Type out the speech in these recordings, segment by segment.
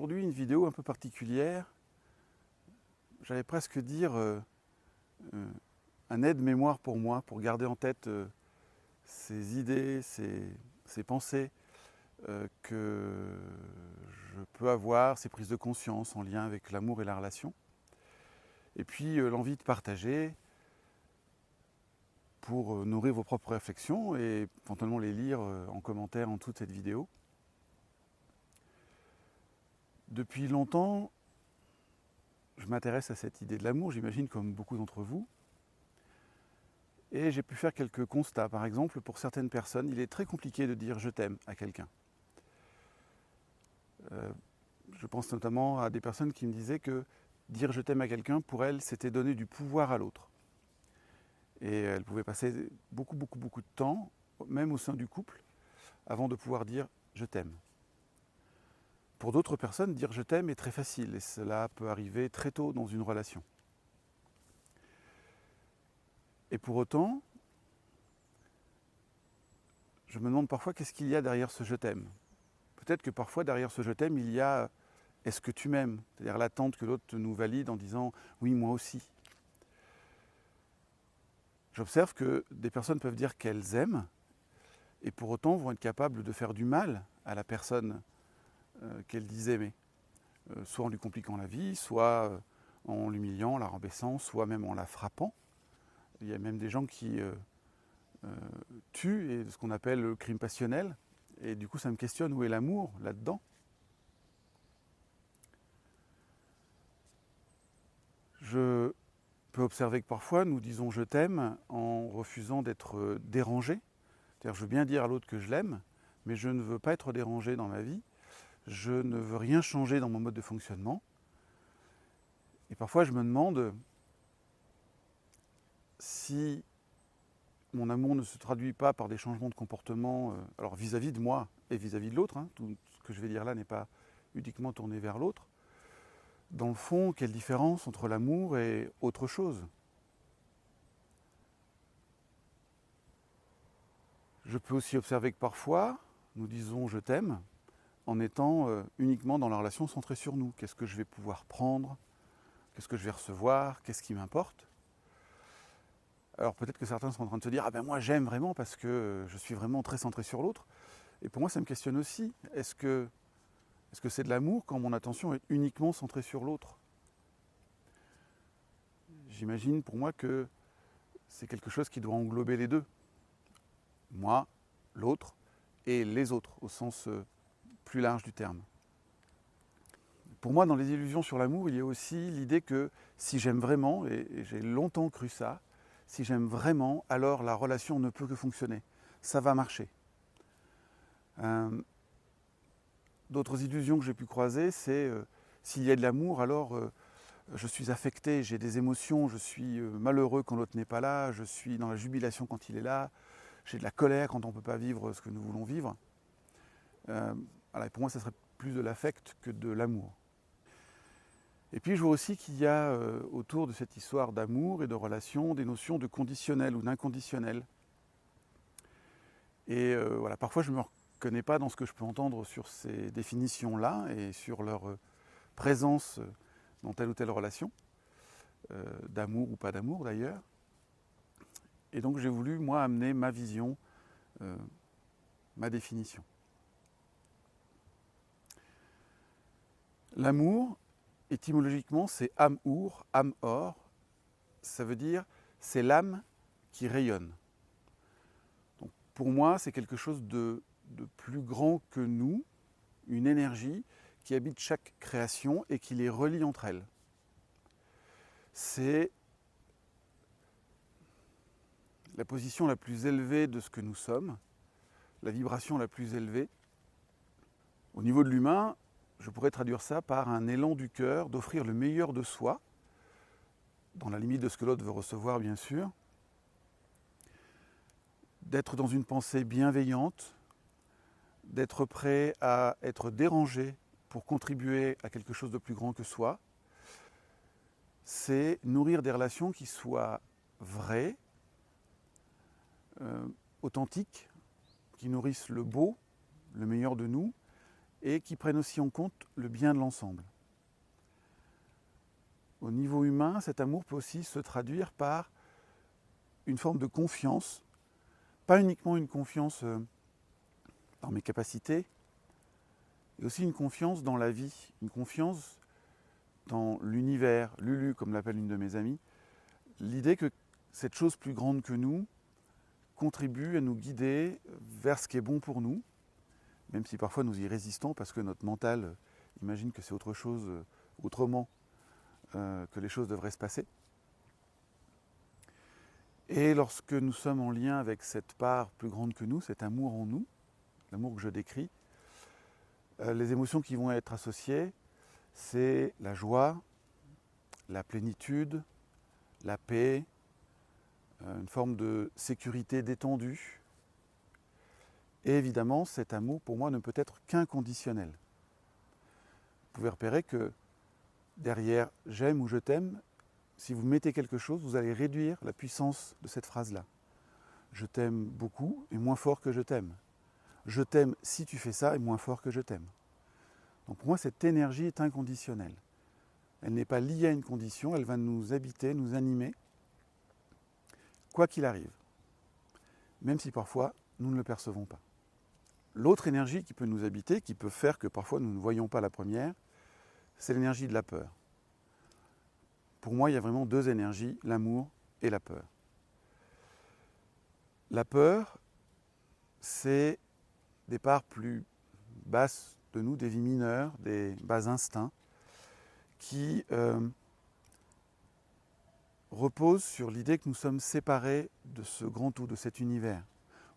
aujourd'hui une vidéo un peu particulière, j'allais presque dire un aide-mémoire pour moi, pour garder en tête ces idées, ces pensées que je peux avoir, ces prises de conscience en lien avec l'amour et la relation. Et puis l'envie de partager pour nourrir vos propres réflexions et éventuellement les lire en commentaire en toute cette vidéo. Depuis longtemps, je m'intéresse à cette idée de l'amour, j'imagine comme beaucoup d'entre vous. Et j'ai pu faire quelques constats. Par exemple, pour certaines personnes, il est très compliqué de dire « je t'aime » à quelqu'un. Je pense notamment à des personnes qui me disaient que dire « je t'aime » à quelqu'un, pour elles, c'était donner du pouvoir à l'autre. Et elles pouvaient passer beaucoup de temps, même au sein du couple, avant de pouvoir dire « je t'aime ». Pour d'autres personnes, dire « je t'aime » est très facile et cela peut arriver très tôt dans une relation. Et pour autant, je me demande parfois qu'est-ce qu'il y a derrière ce « je t'aime ». Peut-être que parfois derrière ce « je t'aime », il y a « est-ce que tu m'aimes ?» C'est-à-dire l'attente que l'autre nous valide en disant « oui, moi aussi ». J'observe que des personnes peuvent dire qu'elles aiment et pour autant vont être capables de faire du mal à la personne qu'elles disent aimer. Soit en lui compliquant la vie, soit en l'humiliant, la rabaissant, soit même en la frappant. Il y a même des gens qui tuent, et ce qu'on appelle le crime passionnel. Et du coup, ça me questionne, où est l'amour là-dedans? Je peux observer que parfois, nous disons « je t'aime » en refusant d'être dérangé. C'est-à-dire, je veux bien dire à l'autre que je l'aime, mais je ne veux pas être dérangé dans ma vie. Je ne veux rien changer dans mon mode de fonctionnement. Et parfois, je me demande si mon amour ne se traduit pas par des changements de comportement, alors vis-à-vis de moi et vis-à-vis de l'autre. Tout ce que je vais dire là n'est pas uniquement tourné vers l'autre. Dans le fond, quelle différence entre l'amour et autre chose? Je peux aussi observer que parfois, nous disons « je t'aime » en étant uniquement dans la relation centrée sur nous. Qu'est-ce que je vais pouvoir prendre? Qu'est-ce que je vais recevoir? Qu'est-ce qui m'importe? Alors peut-être que certains sont en train de se dire « ah ben moi j'aime vraiment parce que je suis vraiment très centré sur l'autre ». Et pour moi ça me questionne aussi. Est-ce que c'est de l'amour quand mon attention est uniquement centrée sur l'autre? J'imagine pour moi que c'est quelque chose qui doit englober les deux. Moi, l'autre et les autres, au sens plus large du terme. Pour moi, dans les illusions sur l'amour, il y a aussi l'idée que si j'aime vraiment, et j'ai longtemps cru ça, si j'aime vraiment, alors la relation ne peut que fonctionner. Ça va marcher. D'autres illusions que j'ai pu croiser, c'est s'il y a de l'amour, alors je suis affecté, j'ai des émotions, je suis malheureux quand l'autre n'est pas là, je suis dans la jubilation quand il est là, j'ai de la colère quand on ne peut pas vivre ce que nous voulons vivre. Pour moi, ça serait plus de l'affect que de l'amour. Et puis je vois aussi qu'il y a autour de cette histoire d'amour et de relation des notions de conditionnel ou d'inconditionnel. Et parfois je ne me reconnais pas dans ce que je peux entendre sur ces définitions-là et sur leur présence dans telle ou telle relation, d'amour ou pas d'amour d'ailleurs. Et donc j'ai voulu, moi, amener ma vision, ma définition. L'amour, étymologiquement, c'est amour, amor. Ça veut dire c'est l'âme qui rayonne. Donc, pour moi, c'est quelque chose de plus grand que nous, une énergie qui habite chaque création et qui les relie entre elles. C'est la position la plus élevée de ce que nous sommes, la vibration la plus élevée. Au niveau de l'humain, je pourrais traduire ça par un élan du cœur d'offrir le meilleur de soi, dans la limite de ce que l'autre veut recevoir, bien sûr, d'être dans une pensée bienveillante, d'être prêt à être dérangé pour contribuer à quelque chose de plus grand que soi. C'est nourrir des relations qui soient vraies, authentiques, qui nourrissent le beau, le meilleur de nous, et qui prennent aussi en compte le bien de l'ensemble. Au niveau humain, cet amour peut aussi se traduire par une forme de confiance, pas uniquement une confiance dans mes capacités, mais aussi une confiance dans la vie, une confiance dans l'univers, Lulu comme l'appelle une de mes amies, l'idée que cette chose plus grande que nous contribue à nous guider vers ce qui est bon pour nous, même si parfois nous y résistons parce que notre mental imagine que c'est autre chose, autrement que les choses devraient se passer. Et lorsque nous sommes en lien avec cette part plus grande que nous, cet amour en nous, l'amour que je décris, les émotions qui vont être associées, c'est la joie, la plénitude, la paix, une forme de sécurité détendue. Et évidemment, cet amour, pour moi, ne peut être qu'inconditionnel. Vous pouvez repérer que derrière « j'aime » ou « je t'aime », si vous mettez quelque chose, vous allez réduire la puissance de cette phrase-là. Je t'aime beaucoup est moins fort que je t'aime. Je t'aime si tu fais ça est moins fort que je t'aime. Donc pour moi, cette énergie est inconditionnelle. Elle n'est pas liée à une condition, elle va nous habiter, nous animer, quoi qu'il arrive. Même si parfois, nous ne le percevons pas. L'autre énergie qui peut nous habiter, qui peut faire que parfois nous ne voyons pas la première, c'est l'énergie de la peur. Pour moi, il y a vraiment deux énergies, l'amour et la peur. La peur, c'est des parts plus basses de nous, des vies mineures, des bas instincts, qui reposent sur l'idée que nous sommes séparés de ce grand tout, de cet univers,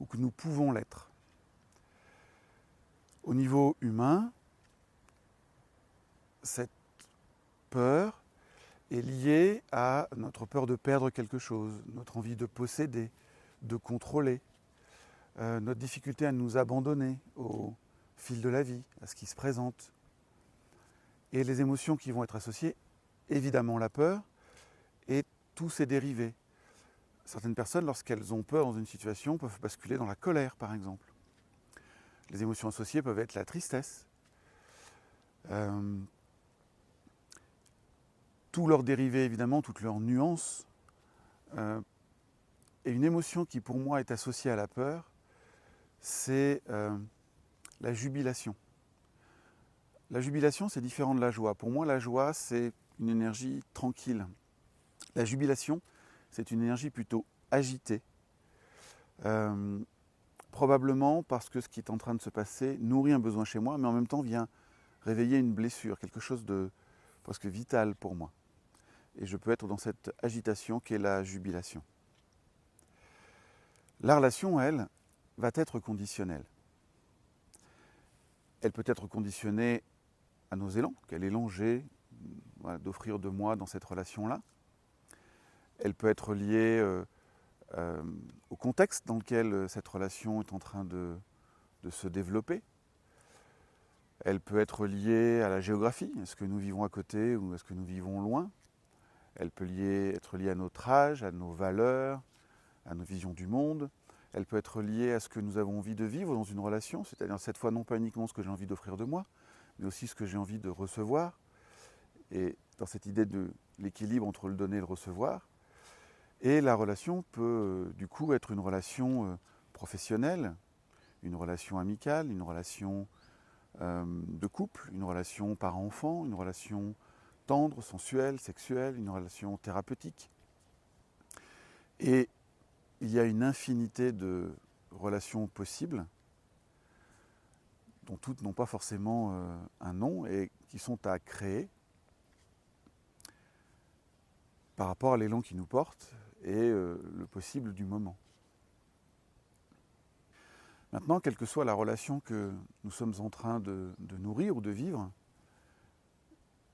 ou que nous pouvons l'être. Au niveau humain, cette peur est liée à notre peur de perdre quelque chose, notre envie de posséder, de contrôler, notre difficulté à nous abandonner au fil de la vie, à ce qui se présente. Et les émotions qui vont être associées, évidemment la peur et tous ses dérivés. Certaines personnes, lorsqu'elles ont peur dans une situation, peuvent basculer dans la colère, par exemple. Les émotions associées peuvent être la tristesse. Tous leurs dérivés, évidemment, toutes leurs nuances. Et une émotion qui, pour moi, est associée à la peur, c'est la jubilation. La jubilation, c'est différent de la joie. Pour moi, la joie, c'est une énergie tranquille. La jubilation, c'est une énergie plutôt agitée. Probablement parce que ce qui est en train de se passer nourrit un besoin chez moi, mais en même temps vient réveiller une blessure, quelque chose de presque vital pour moi. Et je peux être dans cette agitation qu'est la jubilation. La relation, elle, va être conditionnelle. Elle peut être conditionnée à nos élans, quel élan j'ai d'offrir de moi dans cette relation-là. Elle peut être liée au contexte dans lequel cette relation est en train de se développer. Elle peut être liée à la géographie, est-ce que nous vivons à côté ou est-ce que nous vivons loin. Elle peut être liée à notre âge, à nos valeurs, à nos visions du monde. Elle peut être liée à ce que nous avons envie de vivre dans une relation, c'est-à-dire cette fois non pas uniquement ce que j'ai envie d'offrir de moi, mais aussi ce que j'ai envie de recevoir. Et dans cette idée de l'équilibre entre le donner et le recevoir. Et la relation peut du coup être une relation professionnelle, une relation amicale, une relation de couple, une relation parent-enfant, une relation tendre, sensuelle, sexuelle, une relation thérapeutique. Et il y a une infinité de relations possibles, dont toutes n'ont pas forcément un nom et qui sont à créer par rapport à l'élan qui nous porte et le possible du moment. Maintenant, quelle que soit la relation que nous sommes en train de nourrir ou de vivre,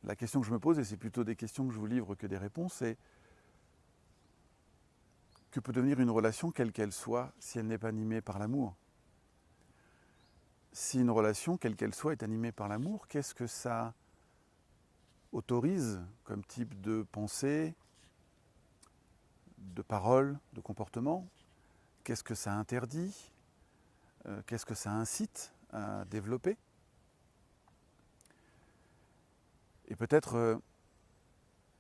la question que je me pose, et c'est plutôt des questions que je vous livre que des réponses, c'est que peut devenir une relation quelle qu'elle soit si elle n'est pas animée par l'amour ? Si une relation, quelle qu'elle soit, est animée par l'amour, qu'est-ce que ça autorise comme type de pensée, de parole, de comportement ? Qu'est-ce que ça interdit ? Qu'est-ce que ça incite à développer ? Et peut-être,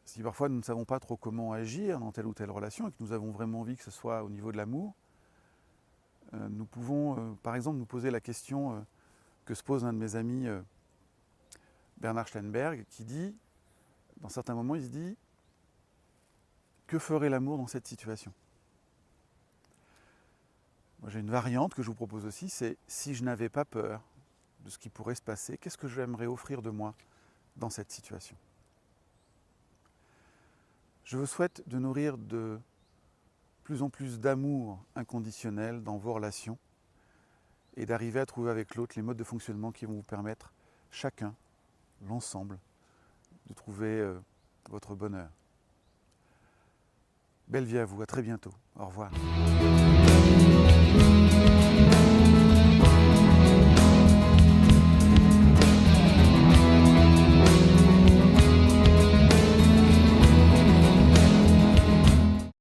si parfois nous ne savons pas trop comment agir dans telle ou telle relation et que nous avons vraiment envie que ce soit au niveau de l'amour, nous pouvons par exemple nous poser la question que se pose un de mes amis, Bernard Steinberg, qui dit, dans certains moments, il se dit « Que ferait l'amour dans cette situation ?» Moi, j'ai une variante que je vous propose aussi, c'est « Si je n'avais pas peur de ce qui pourrait se passer, qu'est-ce que j'aimerais offrir de moi dans cette situation ?» Je vous souhaite de nourrir de plus en plus d'amour inconditionnel dans vos relations et d'arriver à trouver avec l'autre les modes de fonctionnement qui vont vous permettre, chacun, l'ensemble, de trouver votre bonheur. Belle vie à vous, à très bientôt. Au revoir.